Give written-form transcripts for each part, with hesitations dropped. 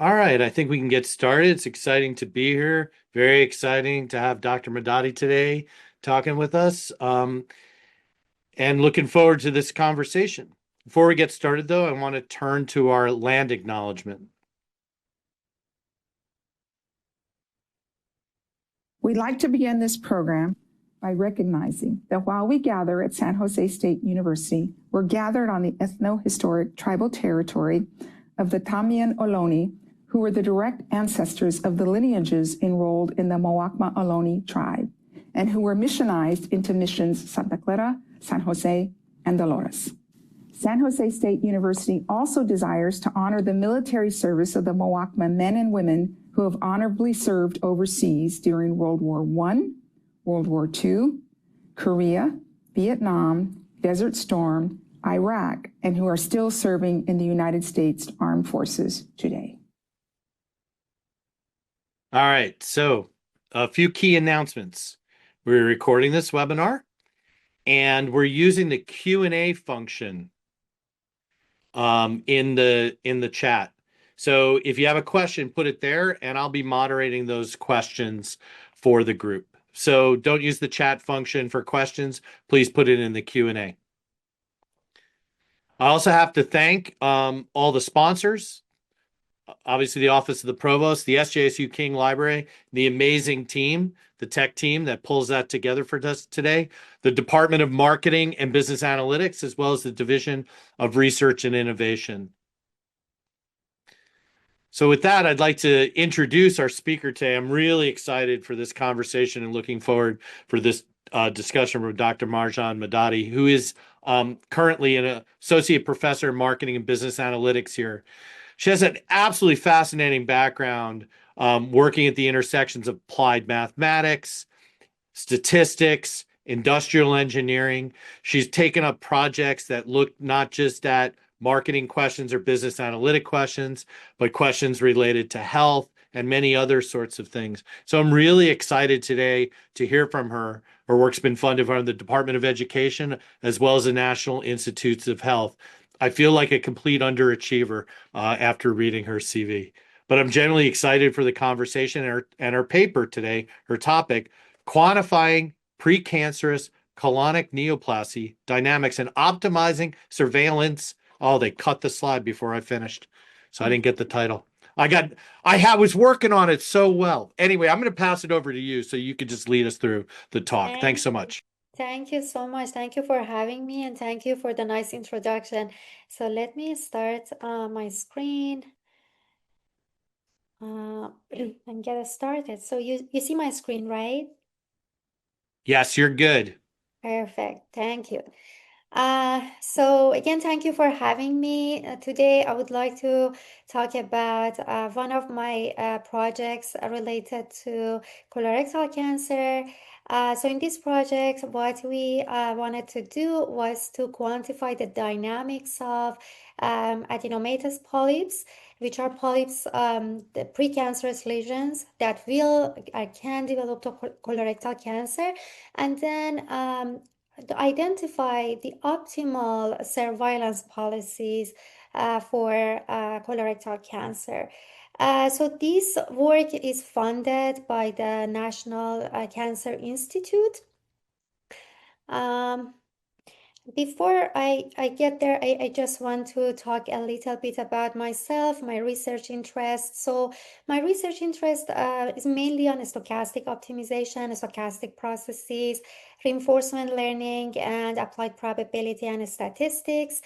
All right, I think we can get started. It's exciting to be here. Very exciting to have Dr. Madadi today talking with us, and looking forward to this conversation. Before we get started, though, I want to turn to our land acknowledgement. We'd like to begin this program by recognizing that while we gather at San Jose State University, we're gathered on the ethno-historic tribal territory of the Tamian Ohlone, who were the direct ancestors of the lineages enrolled in the Muwekma Ohlone tribe, and who were missionized into missions Santa Clara, San Jose, and Dolores. San Jose State University also desires to honor the military service of the Muwekma men and women who have honorably served overseas during World War I, World War II, Korea, Vietnam, Desert Storm, Iraq, and who are still serving in the United States Armed Forces today. All right, so a few key announcements. We're recording this webinar, and we're using the Q&A function in the chat. So if you have a question, put it there, and I'll be moderating those questions for the group. So don't use the chat function for questions. Please put it in the Q&A. I also have to thank all the sponsors. Obviously, the Office of the Provost, the SJSU King Library, the amazing team, the tech team that pulls that together for us today, the Department of Marketing and Business Analytics, as well as the Division of Research and Innovation. So with that, I'd like to introduce our speaker today. I'm really excited for this conversation and looking forward for this discussion with Dr. Marjan Madadi, who is currently an associate professor of marketing and business analytics here. She has an absolutely fascinating background working at the intersections of applied mathematics, statistics, industrial engineering. She's taken up projects that look not just at marketing questions or business analytic questions, but questions related to health and many other sorts of things. So I'm really excited today to hear from her. Her work's been funded by the Department of Education as well as the National Institutes of Health. I feel like a complete underachiever after reading her CV. But I'm generally excited for the conversation and her paper today, her topic, Quantifying Precancerous Colonic Neoplasia Dynamics and Optimizing Surveillance. Oh, they cut the slide before I finished, so I didn't get the title. I was working on it so well. Anyway, I'm going to pass it over to you so you could just lead us through the talk. Thanks so much. Thank you so much. Thank you for having me, and thank you for the nice introduction. So let me start my screen and get started. So you see my screen, right? Yes, you're good. Perfect. Thank you. So again, thank you for having me. Today, I would like to talk about one of my projects related to colorectal cancer. So in this project, what we wanted to do was to quantify the dynamics of adenomatous polyps, which are polyps, the precancerous lesions that can develop to colorectal cancer, and then identify the optimal surveillance policies for colorectal cancer. So this work is funded by the National Cancer Institute. Before I get there, I just want to talk a little bit about myself, my research interest. So my research interest is mainly on stochastic optimization, stochastic processes, reinforcement learning, and applied probability and statistics.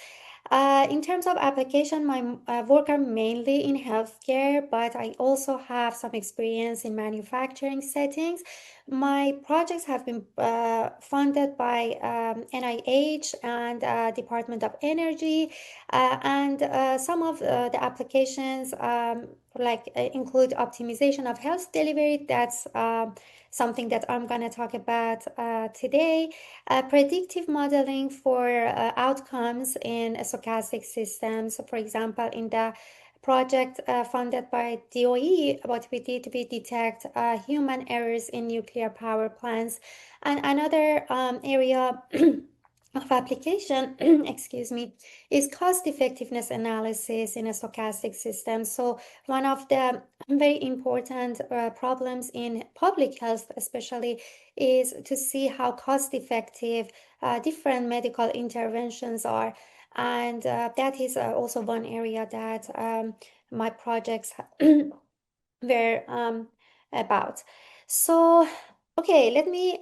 In terms of application, my work are mainly in healthcare, but I also have some experience in manufacturing settings. My projects have been funded by NIH and Department of Energy, and some of the applications include optimization of health delivery. That's something that I'm going to talk about today. Predictive modeling for outcomes in stochastic systems. For example, in the project funded by DOE, what we did, we detect human errors in nuclear power plants. And another area of application, excuse me, is cost effectiveness analysis in a stochastic system. So one of the very important problems in public health, especially, is to see how cost effective different medical interventions are. And that is also one area that my projects were about. So, okay, let me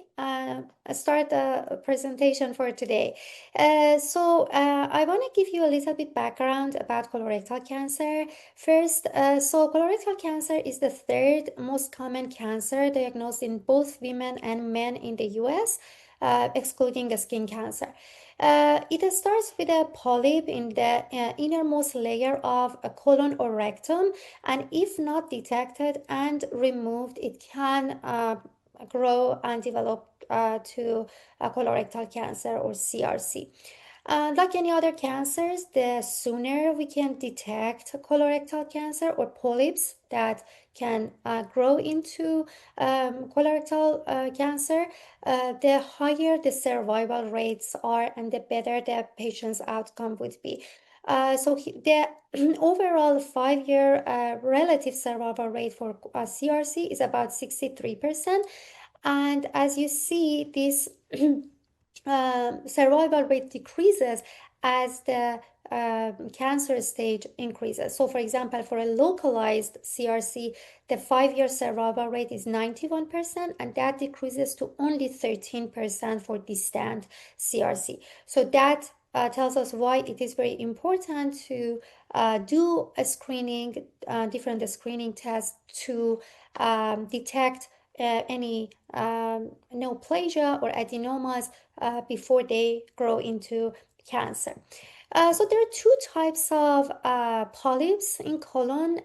start the presentation for today. I want to give you a little bit background about colorectal cancer. First, so colorectal cancer is the third most common cancer diagnosed in both women and men in the US, excluding skin cancer. It starts with a polyp in the innermost layer of a colon or rectum, and if not detected and removed, it can grow and develop to colorectal cancer or CRC. Like any other cancers, the sooner we can detect colorectal cancer or polyps that can grow into colorectal cancer, the higher the survival rates are and the better the patient's outcome would be. The overall 5-year relative survival rate for CRC is about 63%. And as you see, this survival rate decreases as the cancer stage increases. So, for example, for a localized CRC, the 5-year survival rate is 91%, and that decreases to only 13% for distant CRC. So that tells us why it is very important to do a screening, different screening tests to detect any neoplasia or adenomas before they grow into cancer. So there are two types of polyps in colon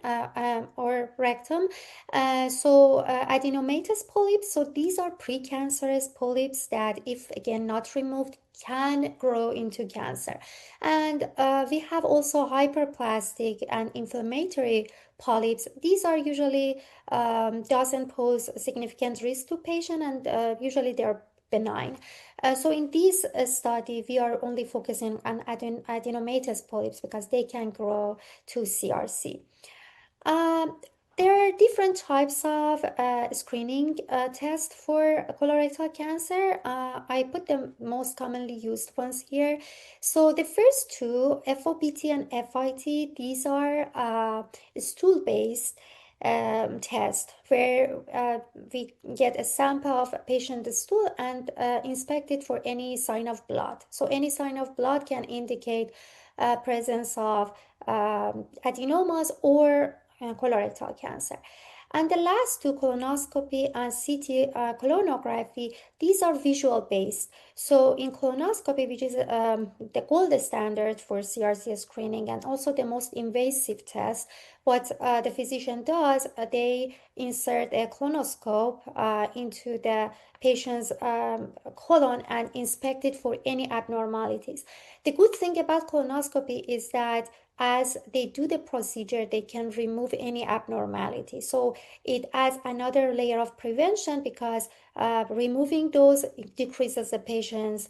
or rectum. Adenomatous polyps, so these are precancerous polyps that, if again not removed, can grow into cancer. And we have also hyperplastic and inflammatory polyps. These are usually doesn't pose significant risk to patient, and usually they are benign. So in this study, we are only focusing on adenomatous polyps because they can grow to CRC. Um, there are different types of screening tests for colorectal cancer. I put the most commonly used ones here. So the first two, FOBT and FIT, these are stool-based test where we get a sample of a patient's stool and inspect it for any sign of blood. So any sign of blood can indicate presence of adenomas or colorectal cancer. And the last two, colonoscopy and CT colonography, these are visual based. So in colonoscopy, which is the gold standard for CRC screening and also the most invasive test, what the physician does, they insert a colonoscope into the patient's colon and inspect it for any abnormalities. The good thing about colonoscopy is that as they do the procedure, they can remove any abnormality. So it adds another layer of prevention because removing those decreases the patient's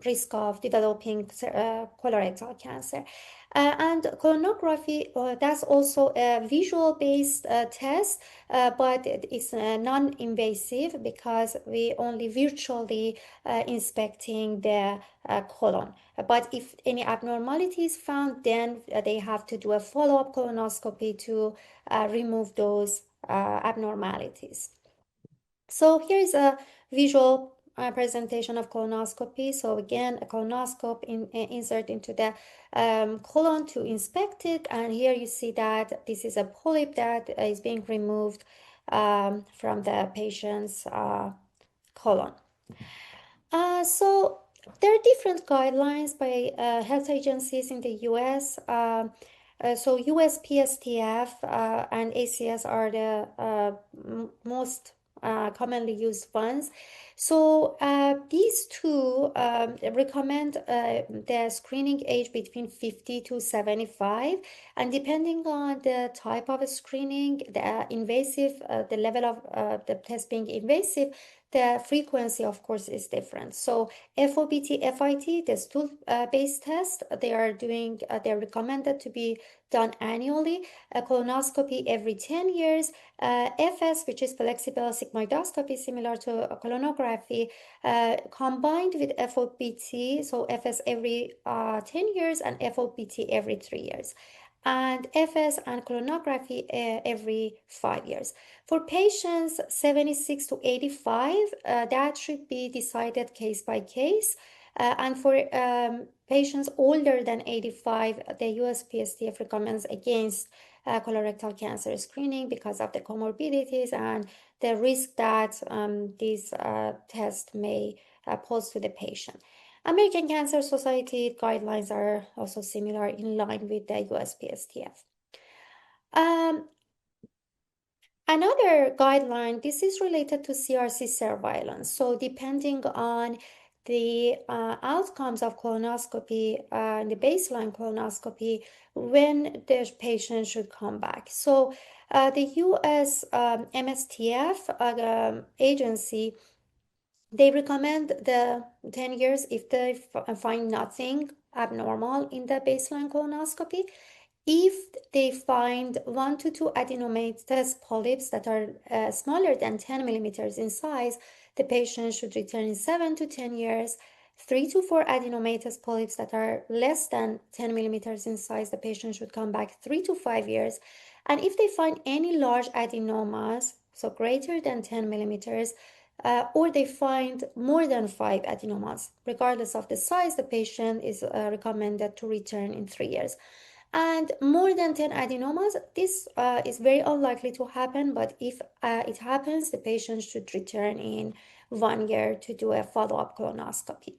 risk of developing colorectal cancer. And colonography, that's also a visual based test, but it's non-invasive because we only virtually inspecting the colon. But if any abnormality is found, then they have to do a follow-up colonoscopy to remove those abnormalities. So here is a visual presentation of colonoscopy. So again, a colonoscope insert into the colon to inspect it. And here you see that this is a polyp that is being removed from the patient's colon. So there are different guidelines by health agencies in the US. So USPSTF and ACS are the most commonly used ones. So these two recommend the screening age between 50 to 75, and depending on the type of screening, the invasive, the level of the test being invasive, the frequency, of course, is different. So FOBT, FIT, the stool-based test, they're recommended to be done annually. A colonoscopy every 10 years. FS, which is flexible sigmoidoscopy, similar to a colonography, combined with FOBT, so FS every 10 years and FOBT every 3 years. And FS and colonography every 5 years. For patients 76 to 85, that should be decided case by case. And for patients older than 85, the USPSTF recommends against colorectal cancer screening because of the comorbidities and the risk that these tests may pose to the patient. American Cancer Society guidelines are also similar, in line with the USPSTF. Another guideline, this is related to CRC surveillance. So depending on the outcomes of colonoscopy, the baseline colonoscopy, when the patient should come back. So the US MSTF agency, they recommend the 10 years if they find nothing abnormal in the baseline colonoscopy. If they find 1 to 2 adenomatous polyps that are smaller than 10 millimeters in size, the patient should return in 7 to 10 years. 3 to 4 adenomatous polyps that are less than 10 millimeters in size, the patient should come back 3 to 5 years. And if they find any large adenomas, so greater than 10 millimeters, or they find more than 5 adenomas, regardless of the size, the patient is recommended to return in 3 years. And more than 10 adenomas, this is very unlikely to happen, but if it happens, the patient should return in 1 year to do a follow-up colonoscopy.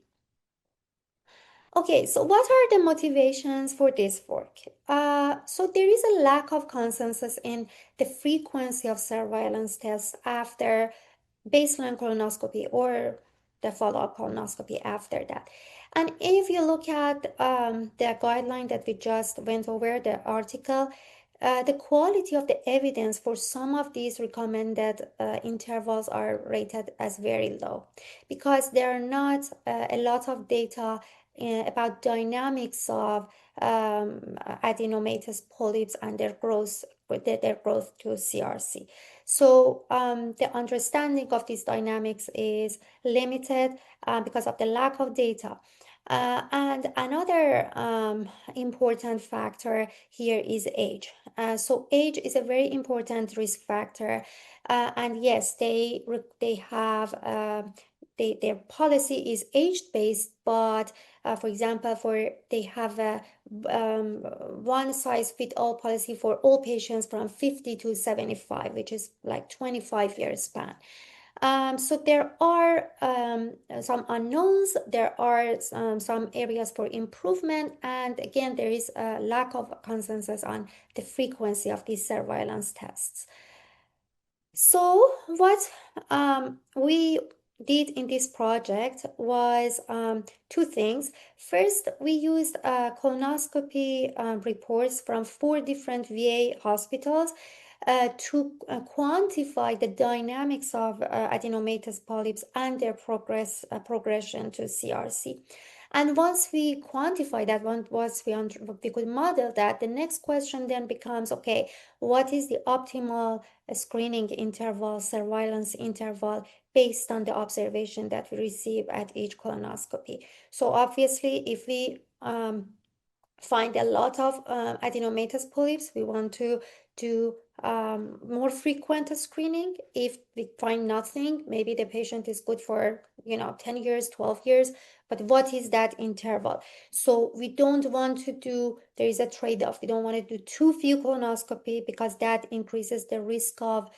Okay, so what are the motivations for this work? So there is a lack of consensus in the frequency of surveillance tests after baseline colonoscopy or the follow-up colonoscopy after that. And if you look at the guideline that we just went over, the article, the quality of the evidence for some of these recommended intervals are rated as very low because there are not a lot of data about dynamics of adenomatous polyps and their growth to CRC. So the understanding of these dynamics is limited because of the lack of data. And another important factor here is age. So age is a very important risk factor. And yes, they have their policy is age-based, but for example, they have a one-size-fits-all policy for all patients from 50 to 75, which is like 25 years span. So there are some unknowns, there are some areas for improvement, and again, there is a lack of consensus on the frequency of these surveillance tests. So what we did in this project was two things. First, we used colonoscopy reports from 4 different VA hospitals to quantify the dynamics of adenomatous polyps and their progression to CRC. And once we quantify that, once we could model that, the next question then becomes, okay, what is the optimal screening interval, surveillance interval, based on the observation that we receive at each colonoscopy? So obviously, if we find a lot of adenomatous polyps, we want to do more frequent screening. If we find nothing, maybe the patient is good for 10 years, 12 years, but what is that interval? So we don't want to do, there is a trade-off. We don't want to do too few colonoscopy because that increases the risk of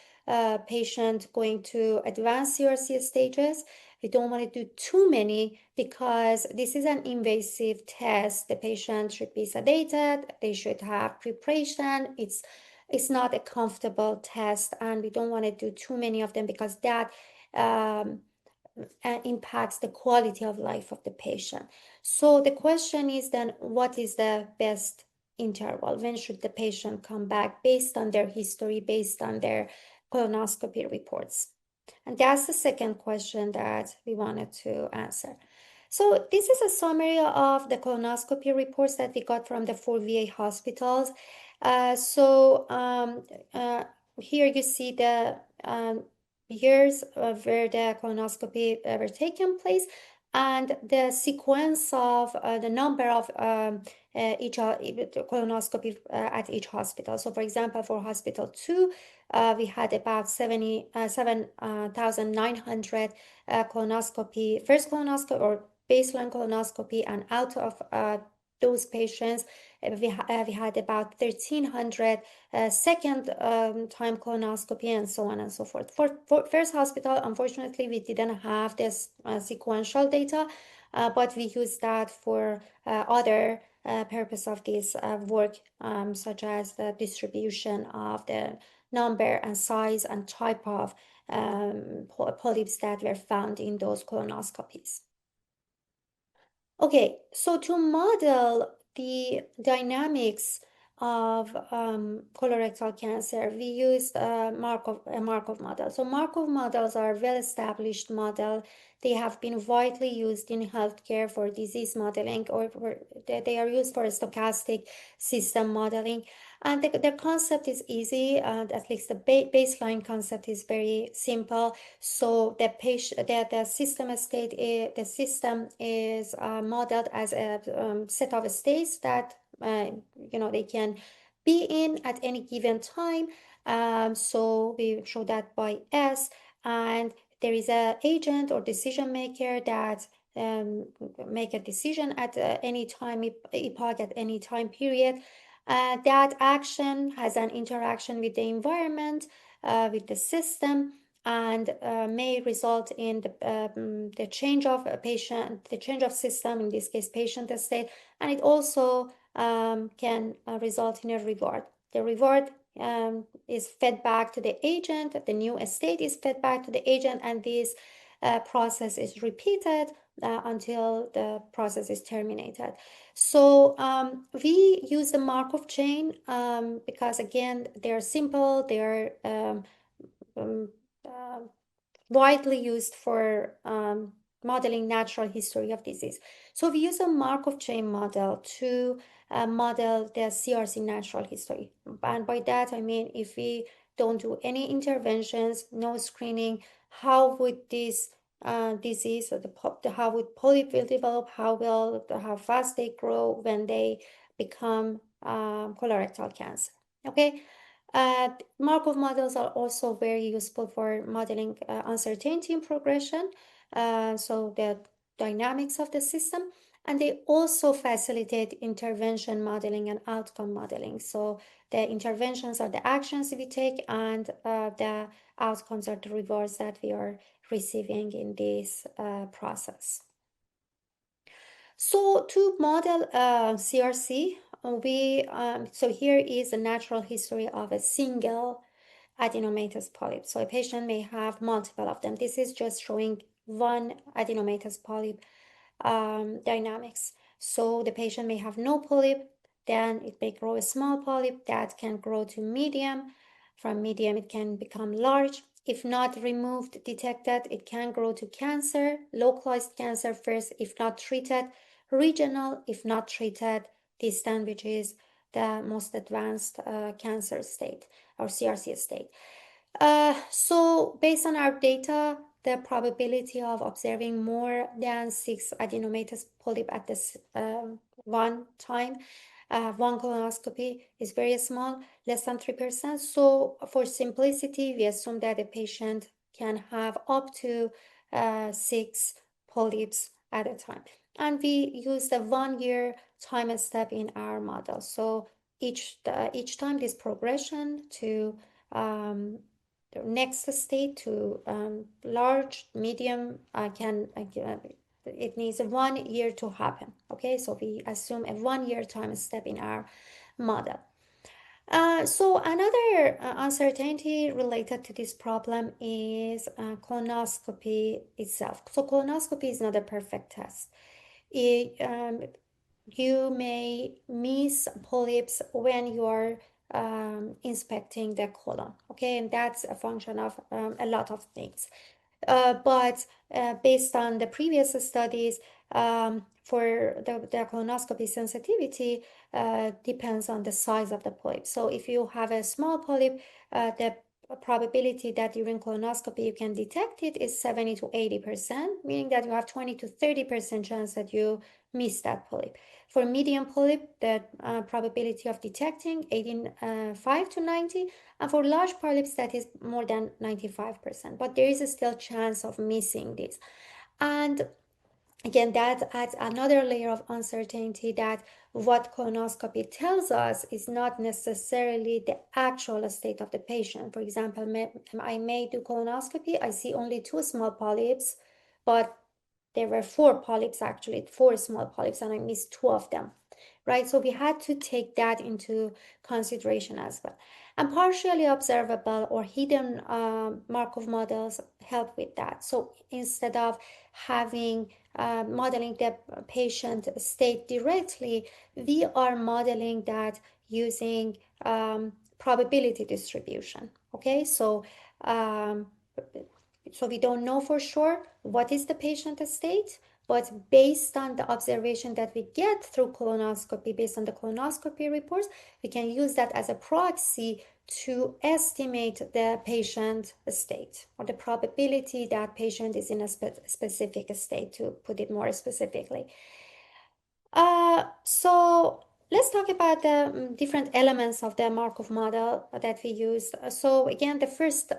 patient going to advanced CRC stages. We don't want to do too many because this is an invasive test. The patient should be sedated, they should have preparation. It's not a comfortable test, and we don't want to do too many of them because that impacts the quality of life of the patient. So the question is then, what is the best interval? When should the patient come back based on their history, based on their colonoscopy reports? And that's the second question that we wanted to answer. So this is a summary of the colonoscopy reports that we got from the 4 VA hospitals. Here you see the years where the colonoscopy were taken place, and the sequence of the number of each colonoscopy at each hospital. So for example, for hospital 2, we had about 7,900 colonoscopy, first colonoscopy or baseline colonoscopy, and out of those patients, we had about 1,300 second time colonoscopy, and so on and so forth. For first hospital, unfortunately, we didn't have this sequential data, but we used that for other purpose of this work, such as the distribution of the number and size and type of polyps that were found in those colonoscopies. Okay, so to model the dynamics of colorectal cancer, we used a Markov model. So Markov models are well-established model. They have been widely used in healthcare for disease modeling, or they are used for stochastic system modeling. And the concept is easy, at least the baseline concept is very simple. So the system is modeled as a set of states that they can be in at any given time. So we show that by S, and there is an agent or decision maker that make a decision at any time epoch, at any time period. That action has an interaction with the environment, with the system, and may result in the change of a patient, the change of system, in this case patient state, and it also can result in a reward. The reward is fed back to the agent, the new state is fed back to the agent, and this process is repeated until the process is terminated. So we use the Markov chain because, again, they're simple, they're widely used for modeling natural history of disease. So we use a Markov chain model to model the CRC natural history. And by that, I mean, if we don't do any interventions, no screening, how would this disease, or how would polyp will develop, how fast they grow when they become colorectal cancer. Okay. Markov models are also very useful for modeling uncertainty in progression, so the dynamics of the system, and they also facilitate intervention modeling and outcome modeling. So the interventions are the actions we take, and the outcomes are the rewards that we are receiving in this process. So to model CRC, so here is a natural history of a single adenomatous polyp. So a patient may have multiple of them. This is just showing one adenomatous polyp dynamics. So the patient may have no polyp, then it may grow a small polyp that can grow to medium. From medium, it can become large. If not removed, detected, it can grow to cancer, localized cancer first, if not treated, regional, if not treated, distant, which is the most advanced cancer state or CRC state. So based on our data, the probability of observing more than 6 adenomatous polyp at this one time, one colonoscopy, is very small, less than 3%. So for simplicity, we assume that a patient can have up to 6 polyps at a time. And we use the 1-year time step in our model. So each time this progression to the next state, to large, medium, it needs 1 year to happen. Okay, so we assume a 1-year time step in our model. So another uncertainty related to this problem is colonoscopy itself. So colonoscopy is not a perfect test. You may miss polyps when you are inspecting the colon, okay? And that's a function of a lot of things. But based on the previous studies, for the colonoscopy sensitivity depends on the size of the polyp. So if you have a small polyp, the probability that during colonoscopy you can detect it is 70 to 80%, meaning that you have 20 to 30% chance that you miss that polyp. For medium polyp, the probability of detecting 85 to 90, and for large polyps, that is more than 95%. But there is still chance of missing this. And again, that adds another layer of uncertainty that what colonoscopy tells us is not necessarily the actual state of the patient. For example, I may do colonoscopy, I see only 2 small polyps, but there were 4 polyps actually, 4 small polyps, and I missed 2 of them, right? So we had to take that into consideration as well. And partially observable or hidden Markov models help with that. So instead of having modeling the patient state directly, we are modeling that using probability distribution. Okay, so we don't know for sure what is the patient state, but based on the observation that we get through colonoscopy, based on the colonoscopy reports, we can use that as a proxy to estimate the patient state or the probability that patient is in a specific state, to put it more specifically. So let's talk about the different elements of the Markov model that we used. So again, the first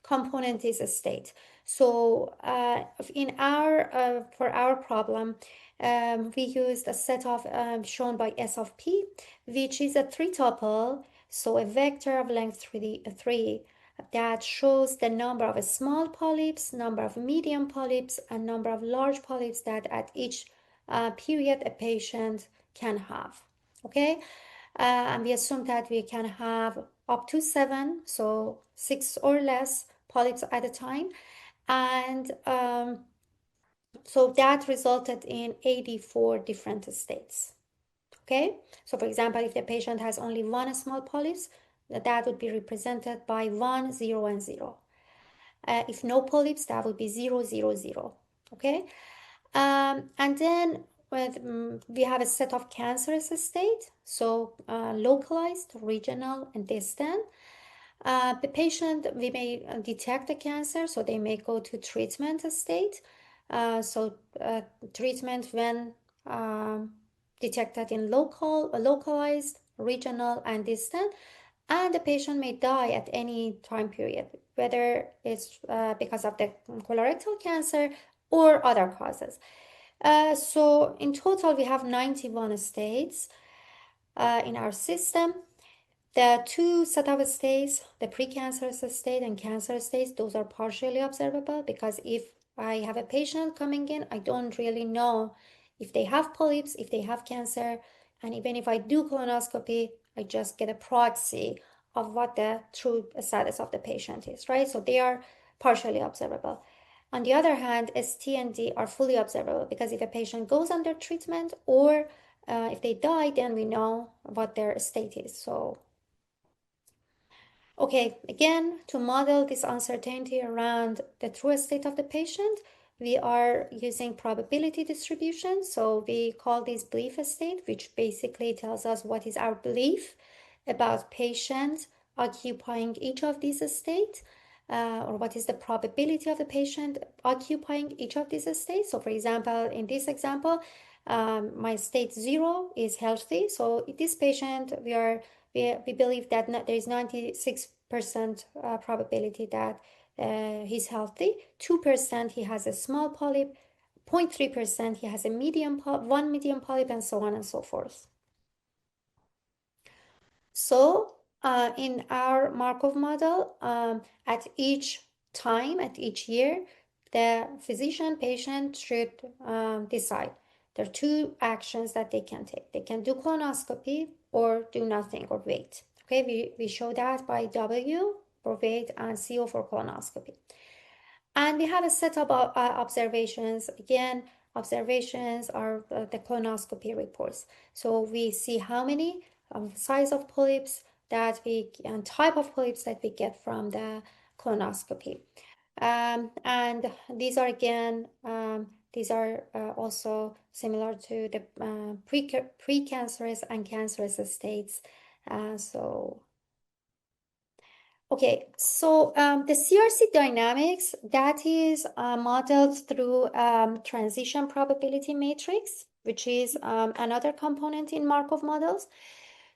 component is a state. So for our problem, we used a set of shown by S of P, which is a 3-tuple, so a vector of length 3 that shows the number of small polyps, number of medium polyps, and number of large polyps that at each period a patient can have. Okay, and we assume that we can have up to 7, so 6 or less polyps at a time, and so that resulted in 84 different states. Okay, so for example, if the patient has only 1 small polyps, that would be represented by 1, 0, and 0. If no polyps, that would be 0, 0, 0. Okay, and then we have a set of cancerous state, so localized, regional, and distant. The patient, we may detect the cancer, so they may go to treatment state. Treatment when detected in localized, regional, and distant, and the patient may die at any time period, whether it's because of the colorectal cancer or other causes. So in total, we have 91 states in our system. The 2 set of states, the precancerous state and cancer states, those are partially observable, because if I have a patient coming in, I don't really know if they have polyps, if they have cancer, and even if I do colonoscopy, I just get a proxy of what the true status of the patient is, right? So they are partially observable. On the other hand, ST and D are fully observable, because if a patient goes under treatment or if they die, then we know what their state is. So okay, again, to model this uncertainty around the true state of the patient, we are using probability distribution. So we call this belief state, which basically tells us what is our belief about patient occupying each of these states, or what is the probability of the patient occupying each of these states. So for example, in this example, my state 0 is healthy. So this patient, we believe that there is 96% probability that he's healthy. 2% he has a small polyp, 0.3% he has a one medium polyp, and so on and so forth. So in our Markov model, at each time, at each year, the physician patient should decide. There are 2 actions that they can take. They can do colonoscopy or do nothing or wait. Okay, we show that by W for weight and CO for colonoscopy. And we have a set of observations. Again, observations are the colonoscopy reports. So we see how many size of polyps that we and type of polyps that we get from the colonoscopy. And these are again, these are also similar to the precancerous and cancerous states. Okay, so the CRC dynamics, that is modeled through transition probability matrix, which is another component in Markov models.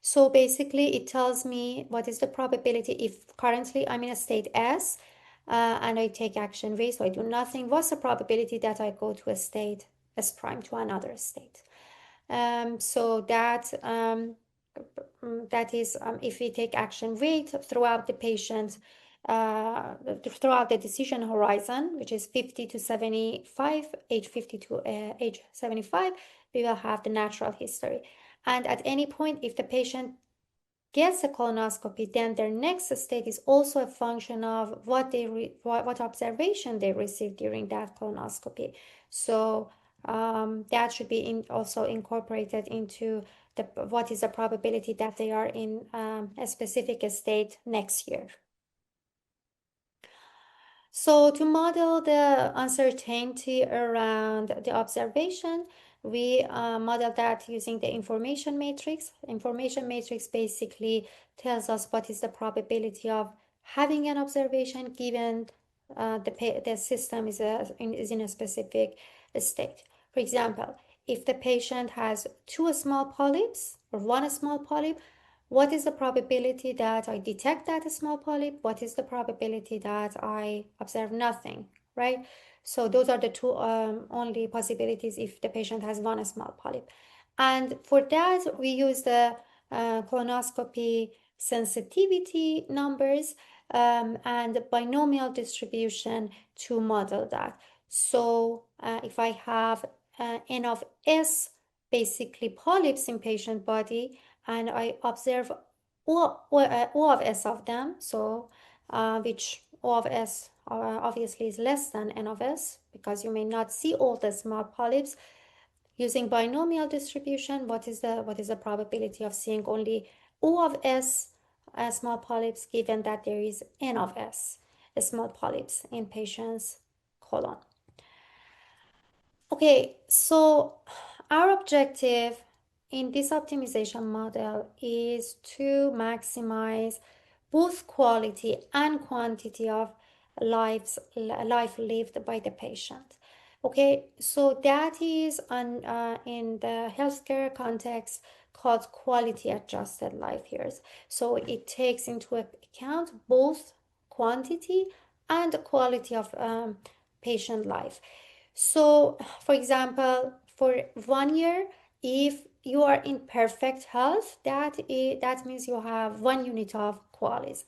So basically, it tells me what is the probability if currently I'm in a state S and I take action V, so I do nothing. What's the probability that I go to a state S prime to another state? So that is if we take action rate throughout the patient, throughout the decision horizon, which is 50 to 75, age 50 to age 75, we will have the natural history. And at any point, if the patient gets a colonoscopy, then their next state is also a function of what observation they received during that colonoscopy. So that should be also incorporated into what is the probability that they are in a specific state next year. So to model the uncertainty around the observation, we model that using the information matrix. Information matrix basically tells us what is the probability of having an observation given the system is in a specific state. For example, if the patient has 2 small polyps or 1 small polyp, what is the probability that I detect that small polyp? What is the probability that I observe nothing, right? So those are the two only possibilities if the patient has 1 small polyp. And for that, we use the colonoscopy sensitivity numbers and binomial distribution to model that. So if I have N of S, basically polyps in patient body, and I observe O of S of them, so which O of S obviously is less than N of S because you may not see all the small polyps. Using binomial distribution, what is the probability of seeing only O of S small polyps given that there is N of S small polyps in patient's colon? Okay, so our objective in this optimization model is to maximize both quality and quantity of life lived by the patient. Okay, so that is in the healthcare context called quality adjusted life years. So it takes into account both quantity and quality of patient life. So, for example, for 1 year, if you are in perfect health, that means you have 1 unit of QALYs.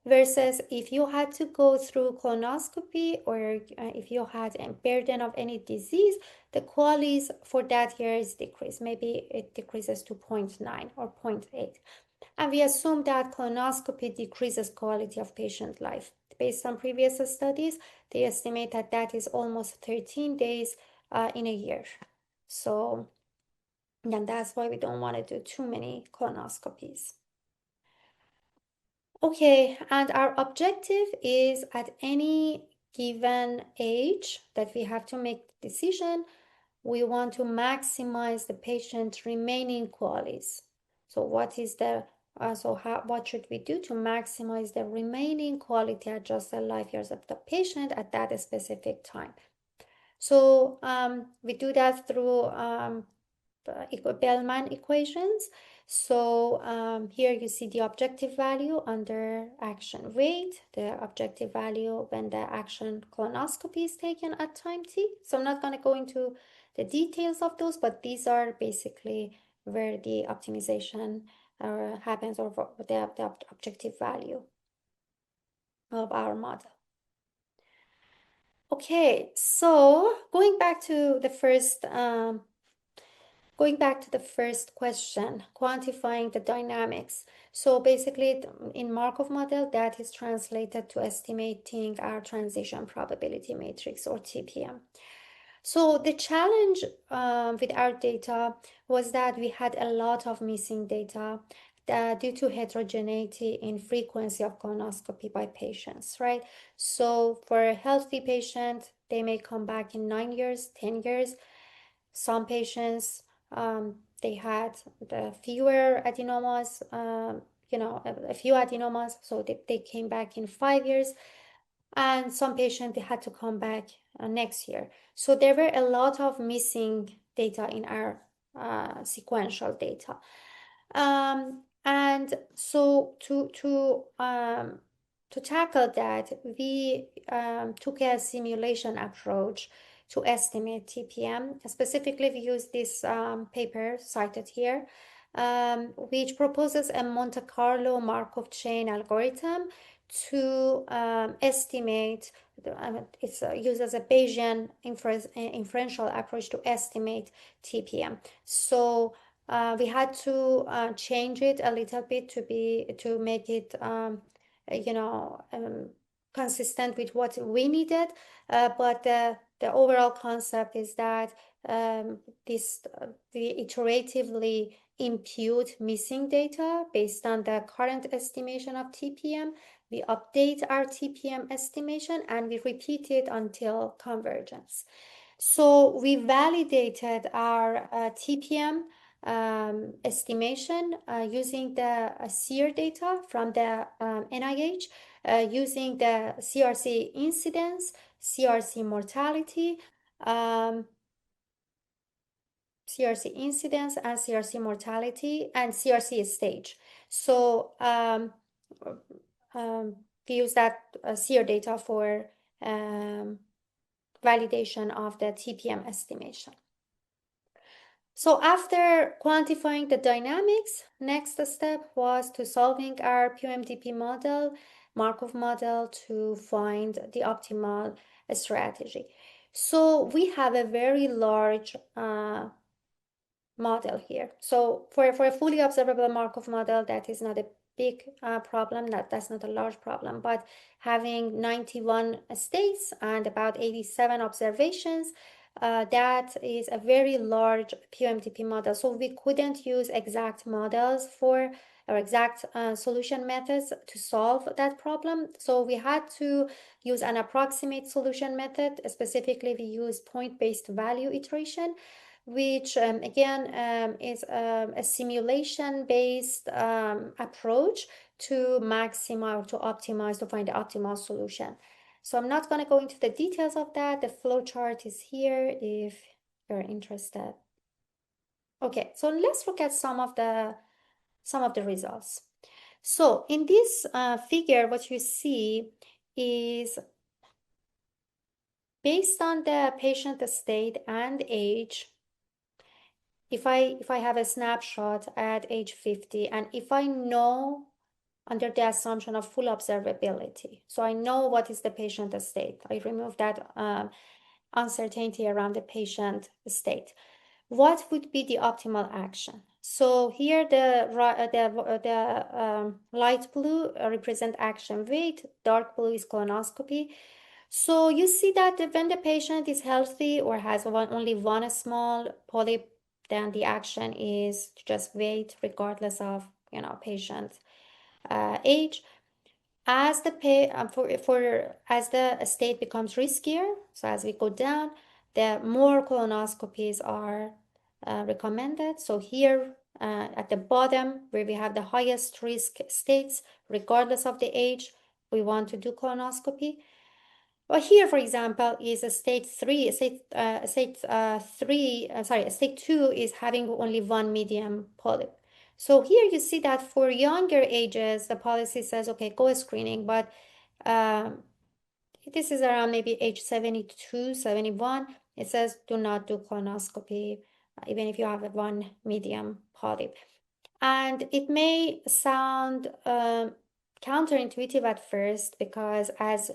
Versus if you had to go through colonoscopy or if you had a burden of any disease, the QALYs for that year is decreased. Maybe it decreases to 0.9 or 0.8. And we assume that colonoscopy decreases quality of patient life. Based on previous studies, they estimate that that is almost 13 days in a year. So then that's why we don't want to do too many colonoscopies. Okay, and our objective is at any given age that we have to make the decision, we want to maximize the patient's remaining QALYs. So what should we do to maximize the remaining quality adjusted life years of the patient at that specific time? So we do that through Bellman equations. So here you see the objective value under action rate, the objective value when the action colonoscopy is taken at time t. So I'm not going to go into the details of those, but these are basically where the optimization happens, or the objective value of our model. Okay, so going back to the first going back to the first question, quantifying the dynamics. So basically, in Markov model, that is translated to estimating our transition probability matrix, or TPM. So the challenge with our data was that we had a lot of missing data due to heterogeneity in frequency of colonoscopy by patients, right? So for a healthy patient, they may come back in 9 years, 10 years. Some patients, they had the fewer adenomas, a few adenomas, so they came back in 5 years. And some patients, they had to come back next year. So there were a lot of missing data in our sequential data. And so to tackle that, we took a simulation approach to estimate TPM. Specifically, we used this paper cited here, which proposes a Monte Carlo Markov chain algorithm to estimate. It's used as a Bayesian inferential approach to estimate TPM. So we had to change it a little bit to make it consistent with what we needed, but the overall concept is that we iteratively impute missing data based on the current estimation of TPM. We update our TPM estimation and we repeat it until convergence. So we validated our TPM estimation using the SEER data from the NIH, using the CRC incidence, CRC mortality, CRC incidence and CRC mortality, and CRC stage. So we use that SEER data for validation of the TPM estimation. So after quantifying the dynamics, next step was to solving our POMDP model, Markov model, to find the optimal strategy. So we have a very large model here. So for a fully observable Markov model, that is not a big problem, that's not a large problem, but having 91 states and about 87 observations, that is a very large POMDP model. So we couldn't use exact models or exact solution methods to solve that problem. So we had to use an approximate solution method. Specifically, we use point-based value iteration, which again is a simulation-based approach to maximize, to optimize, to find the optimal solution. So I'm not going to go into the details of that. The flow chart is here if you're interested. Okay, so let's look at some of the results. So in this figure, what you see is based on the patient state and age. If I have a snapshot at age 50, and if I know under the assumption of full observability, so I know what is the patient state, I remove that uncertainty around the patient state. What would be the optimal action? So here the light blue represent action weight, dark blue is colonoscopy. So you see that when the patient is healthy or has only one small polyp, then the action is to just wait regardless of patient age. As the as the state becomes riskier, so as we go down, the more colonoscopies are recommended. So here at the bottom, where we have the highest risk states, regardless of the age, we want to do colonoscopy. Well, here, for example, is a state 3. State 2 is having only one medium polyp. So here you see that for younger ages, the policy says, okay, go screening, but this is around maybe age 72, 71. It says do not do colonoscopy, even if you have one medium polyp. And it may sound counterintuitive at first, because as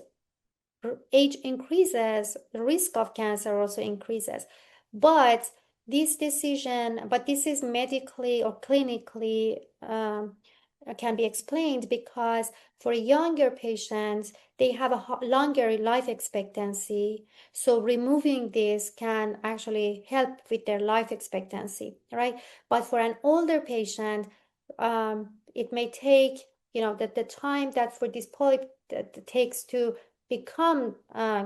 age increases, the risk of cancer also increases. But this decision, but this is medically or clinically can be explained because for younger patients, they have a longer life expectancy. So removing this can actually help with their life expectancy, right? But for an older patient, it may take, the time that for this polyp that takes to become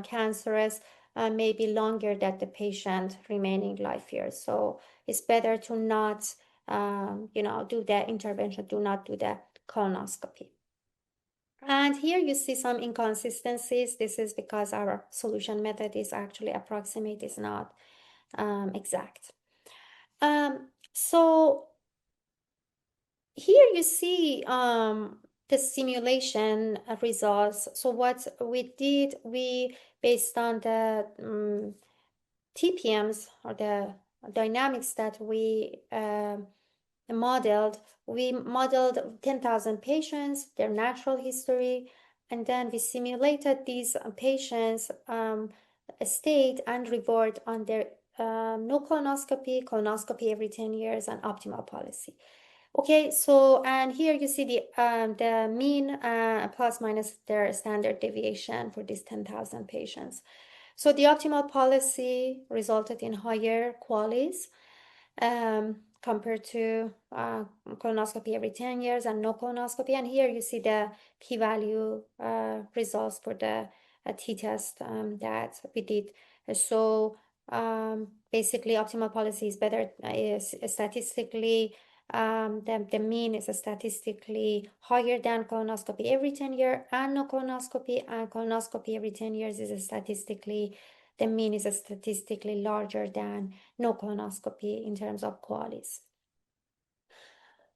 cancerous may be longer than the patient remaining life years. So it's better to not do the intervention, do not do the colonoscopy. And here you see some inconsistencies. This is because our solution method is actually approximate, is not exact. So here you see the simulation results. So what we did, based on the TPMs or the dynamics that we modeled, we modeled 10,000 patients, their natural history, and then we simulated these patients' state and reward on their no colonoscopy, colonoscopy every 10 years, and optimal policy. Okay, so and here you see the mean plus minus their standard deviation for these 10,000 patients. So the optimal policy resulted in higher QALYs compared to colonoscopy every 10 years and no colonoscopy. And here you see the p-value results for the t-test that we did. So basically, optimal policy is better, is statistically, the mean is statistically higher than colonoscopy every 10 years and no colonoscopy, and colonoscopy every 10 years is statistically, the mean is statistically larger than no colonoscopy in terms of QALYs.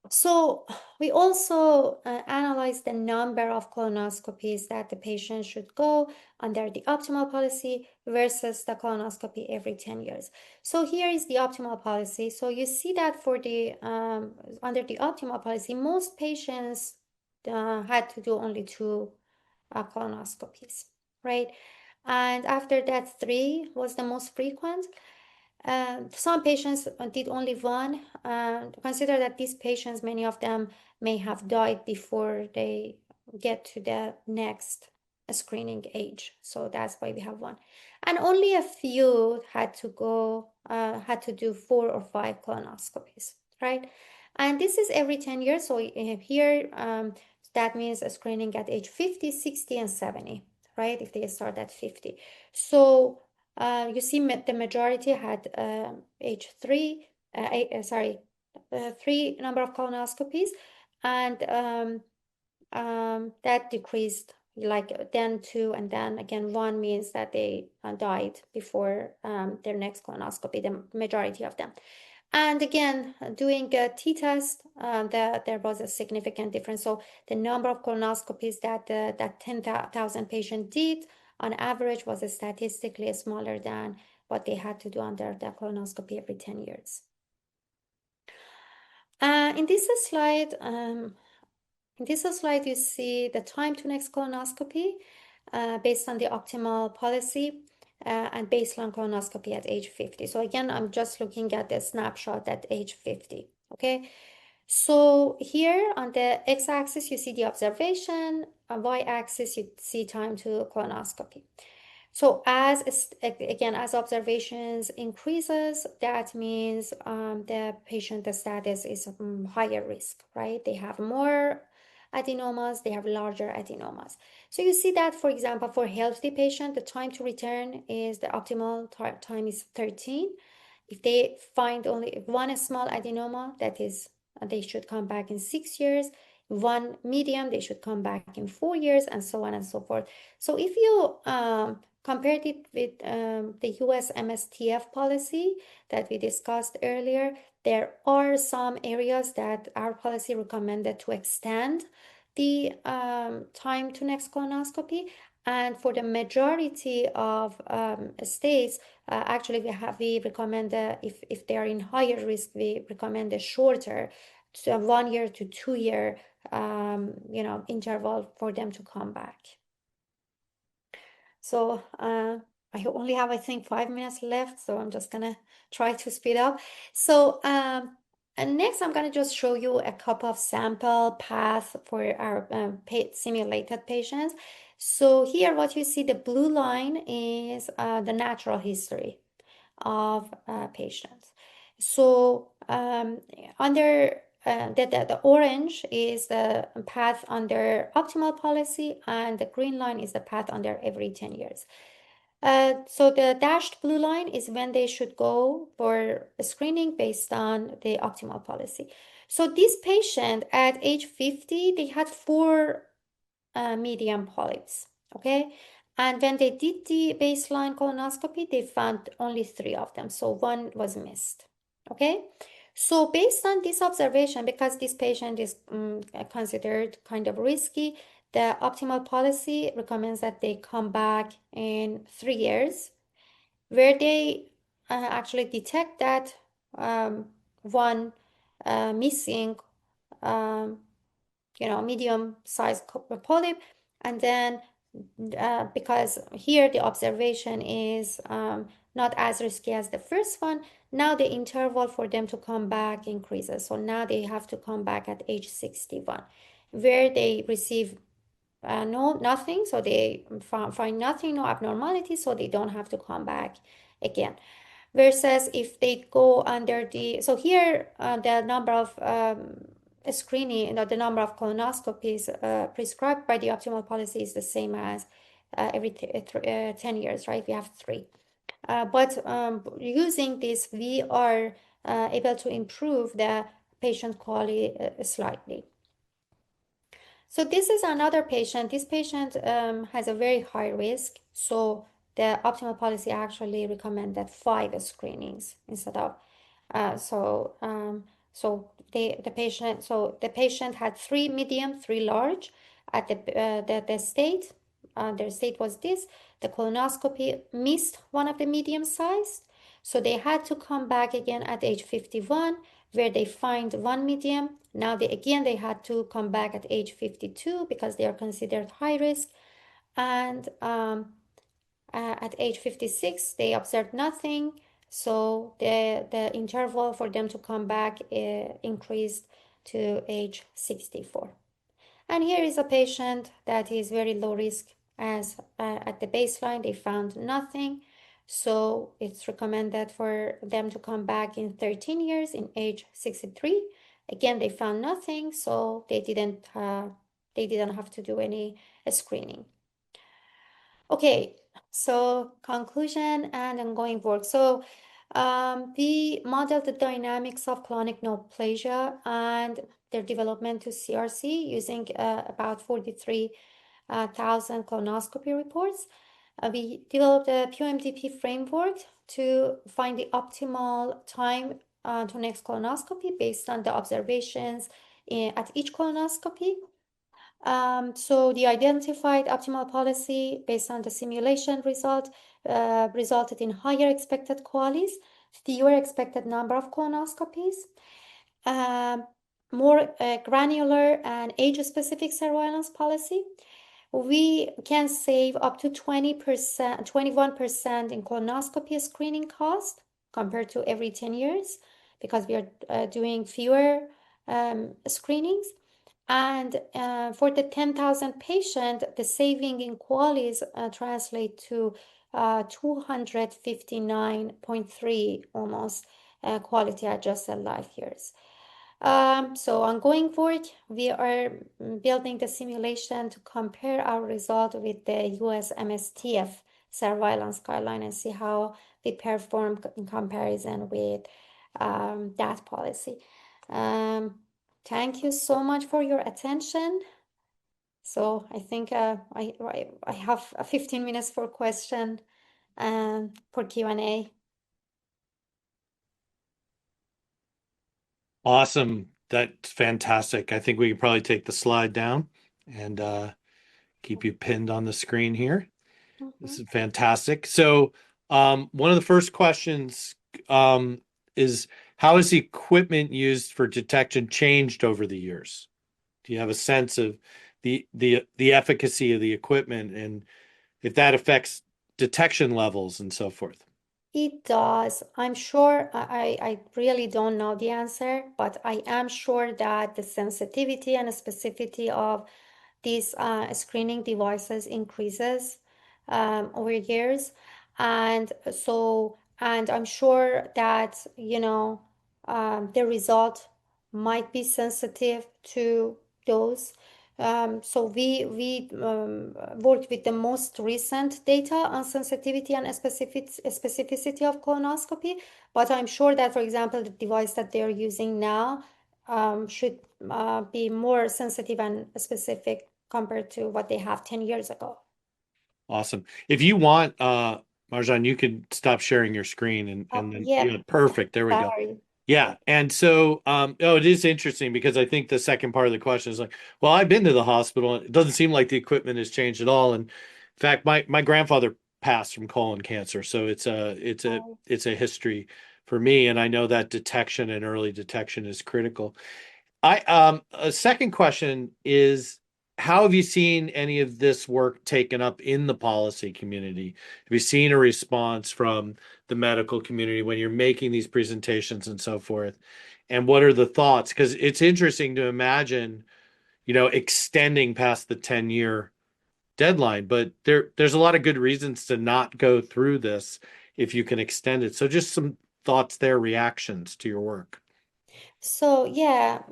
So we also analyzed the number of colonoscopies that the patient should go under the optimal policy versus the colonoscopy every 10 years. So here is the optimal policy. So you see that for the under the optimal policy, most patients had to do only 2 colonoscopies, right? And after that, 3 was the most frequent. Some patients did only 1. Consider that these patients, many of them may have died before they get to the next screening age. So that's why we have 1. And only a few had to do 4 or 5 colonoscopies, right? And this is every 10 years. So here, that means a screening at age 50, 60, and 70, right? If they start at 50. So you see the majority had age 3, 3 number of colonoscopies, and that decreased, like then 2 and then again 1 means that they died before their next colonoscopy, the majority of them. And again, doing a t-test, there was a significant difference. So the number of colonoscopies that 10,000 patients did on average was statistically smaller than what they had to do under the colonoscopy every 10 years. In this slide, you see the time to next colonoscopy based on the optimal policy and baseline colonoscopy at age 50. So again, I'm just looking at the snapshot at age 50, okay? So here on the x-axis, you see the observation, on y-axis, you see time to colonoscopy. So as observations increases, that means the patient status is higher risk, right? They have more adenomas, they have larger adenomas. So you see that, for example, for healthy patient, the time to return is the optimal time is 13. If they find only 1 small adenoma, that is, they should come back in 6 years. 1 medium, they should come back in 4 years, and so on and so forth. So if you compared it with the US MSTF policy that we discussed earlier, there are some areas that our policy recommended to extend the time to next colonoscopy. And for the majority of states, actually we recommend if they are in higher risk, we recommend a shorter, 1 year to 2 year interval for them to come back. So I only have, I think, 5 minutes left, so I'm just gonna try to speed up. So, and next I'm gonna just show you a couple of sample paths for our simulated patients. So here, what you see, the blue line is the natural history of patients. So under the orange is the path under optimal policy, and the green line is the path under every 10 years. So the dashed blue line is when they should go for a screening based on the optimal policy. So this patient at age 50, they had 4 medium polyps, okay? And when they did the baseline colonoscopy, they found only 3 of them, so 1 was missed, okay? So based on this observation, because this patient is considered kind of risky, the optimal policy recommends that they come back in 3 years, where they actually detect that one missing medium-sized polyp, and then because here the observation is not as risky as the first one, now the interval for them to come back increases. So now they have to come back at age 61, where they receive nothing, so they find nothing, no abnormality, so they don't have to come back again. Versus if they go under so here the number of screening, the number of colonoscopies prescribed by the optimal policy is the same as every 10 years, right? We have 3. But using this, we are able to improve the patient quality slightly. So this is another patient. This patient has a very high risk. So the optimal policy actually recommended 5 screenings instead of the patient had 3 medium, 3 large at the state. Their state was this. The colonoscopy missed one of the medium sized, so they had to come back again at age 51, where they find 1 medium. Now they had to come back at age 52 because they are considered high risk, and at age 56 they observed nothing. So the interval for them to come back increased to age 64. And here is a patient that is very low risk, as at the baseline they found nothing. So it's recommended for them to come back in 13 years in age 63. Again, they found nothing, so they didn't have to do any screening. Okay, so conclusion and ongoing work. So we modeled the dynamics of colonic neoplasia and their development to CRC using about 43,000 colonoscopy reports. We developed a QMDP framework to find the optimal time to next colonoscopy based on the observations at each colonoscopy. So the identified optimal policy based on the simulation result resulted in higher expected QALYs, fewer expected number of colonoscopies, more granular and age-specific surveillance policy. We can save up to 20%, 21% in colonoscopy screening cost compared to every 10 years because we are doing fewer screenings. And for the 10,000 patient, the saving in QALYs translate to 259.3 almost quality adjusted life years. So ongoing work, we are building the simulation to compare our result with the US MSTF surveillance guideline and see how we perform in comparison with that policy. Thank you so much for your attention. So I think I have 15 minutes for question and for Q&A. Awesome. That's fantastic. I think we can probably take the slide down and keep you pinned on the screen here. This is fantastic. So one of the first questions is, how has the equipment used for detection changed over the years? Do you have a sense of the efficacy of the equipment, and if that affects detection levels and so forth? It does. I'm sure I really don't know the answer, but I am sure that the sensitivity and specificity of these screening devices increases over years. And I'm sure that, the result might be sensitive to those. So we worked with the most recent data on sensitivity and specificity of colonoscopy, but I'm sure that, for example, the device that they're using now should be more sensitive and specific compared to what they have 10 years ago. Awesome. If you want, Marjan, you can stop sharing your screen Oh, and then yeah, yeah, perfect. There we go. sorry. Yeah. And so oh, it is interesting because I think the second part of the question is like, well, I've been to the hospital and it doesn't seem like the equipment has changed at all. And in fact, my grandfather passed from colon cancer. So Oh. it's a history for me. And I know that detection and early detection is critical. I a second question is how have you seen any of this work taken up in the policy community? Have you seen a response from the medical community when you're making these presentations and so forth? And what are the thoughts? Because it's interesting to imagine, extending past the 10-year deadline, but there's a lot of good reasons to not go through this if you can extend it. So just some thoughts there, reactions to your work. So yeah,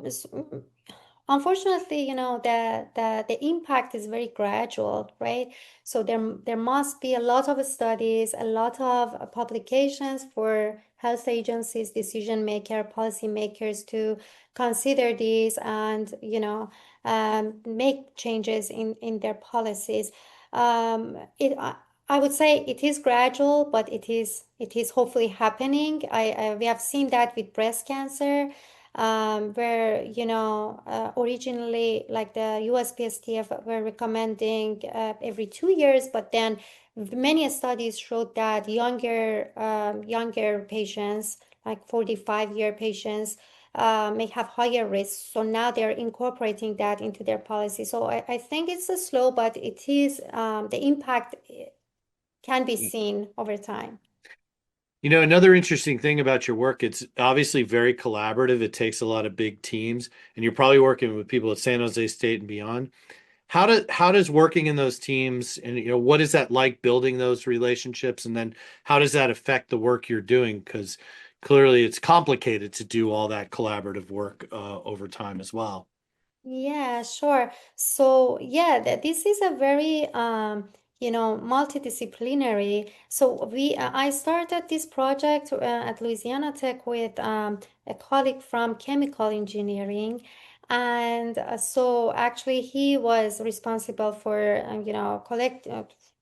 unfortunately, the impact is very gradual, right? So there must be a lot of studies, a lot of publications for health agencies, decision maker, policy makers to consider these and make changes in their policies. I would say it is gradual, but it is hopefully happening. We have seen that with breast cancer, where originally like the USPSTF were recommending every 2 years, but then many studies showed that younger patients, like 45-year patients, may have higher risks. So now they're incorporating that into their policy. So I think it's a slow, but it is the impact can be seen over time. Another interesting thing about your work, it's obviously very collaborative. It takes a lot of big teams, and you're probably working with people at San Jose State and beyond. How does working in those teams and what is that like building those relationships, and then how does that affect the work you're doing? Because clearly it's complicated to do all that collaborative work over time as well. Yeah, sure. So yeah, this is a very multidisciplinary. So I started this project at Louisiana Tech with a colleague from chemical engineering, and so actually he was responsible for collect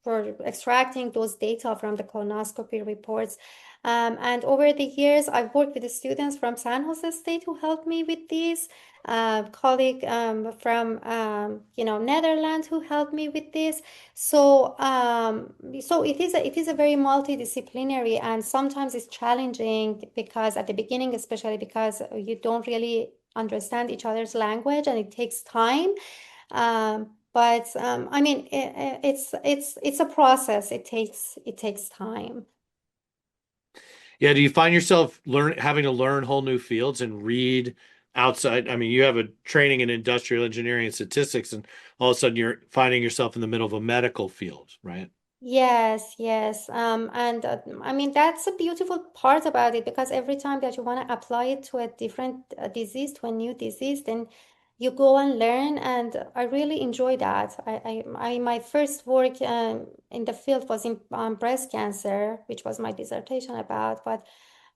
for extracting those data from the colonoscopy reports. And over the years, I've worked with the students from San Jose State who helped me with these colleague from Netherlands who helped me with this. So it is a very multidisciplinary, and sometimes it's challenging because at the beginning, especially because you don't really understand each other's language and it takes time. But I mean, it's a process. It takes time. Yeah, do you find yourself having to learn whole new fields and read outside? I mean, you have a training in industrial engineering and statistics, and all of a sudden you're finding yourself in the middle of a medical field, right? Yes, yes. And I mean, that's a beautiful part about it because every time that you want to apply it to a different disease, to a new disease, then you go and learn. And I really enjoy that. My first work in the field was in breast cancer, which was my dissertation about. But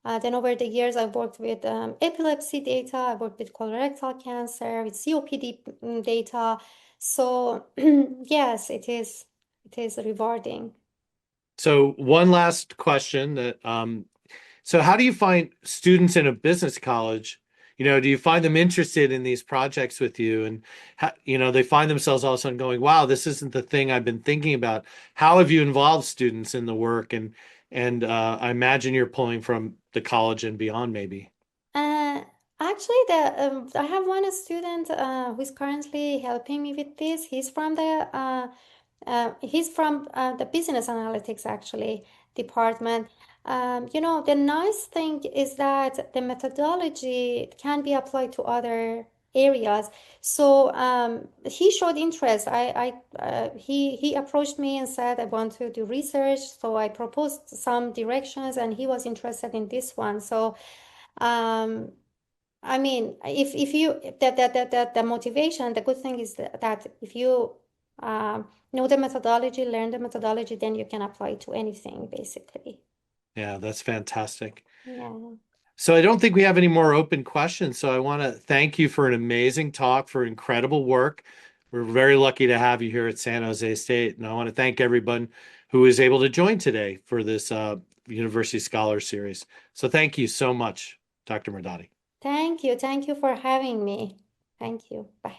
then over the years, I worked with epilepsy data, I worked with colorectal cancer, with COPD data. So yes, it is rewarding. So one last question so how do you find students in a business college? Do you find them interested in these projects with you and they find themselves all of a sudden going, wow, this isn't the thing I've been thinking about. How have you involved students in the work? And I imagine you're pulling from the college and beyond maybe. Uh, Actually, I have one student who is currently helping me with this. He's from the He's from the business analytics actually department. The nice thing is that the methodology can be applied to other areas. So he showed interest. He approached me and said, I want to do research. So I proposed some directions, and he was interested in this one. So um, I mean, if you the motivation, the good thing is that if you know the methodology, learn the methodology, then you can apply it to anything basically. Yeah, that's fantastic. Yeah. So I don't think we have any more open questions. So I want to thank you for an amazing talk, for incredible work. We're very lucky to have you here at San Jose State. And I want to thank everyone who was able to join today for this University Scholar Series. So thank you so much, Dr. Madadi. Thank you. Thank you for having me. Thank you. Bye.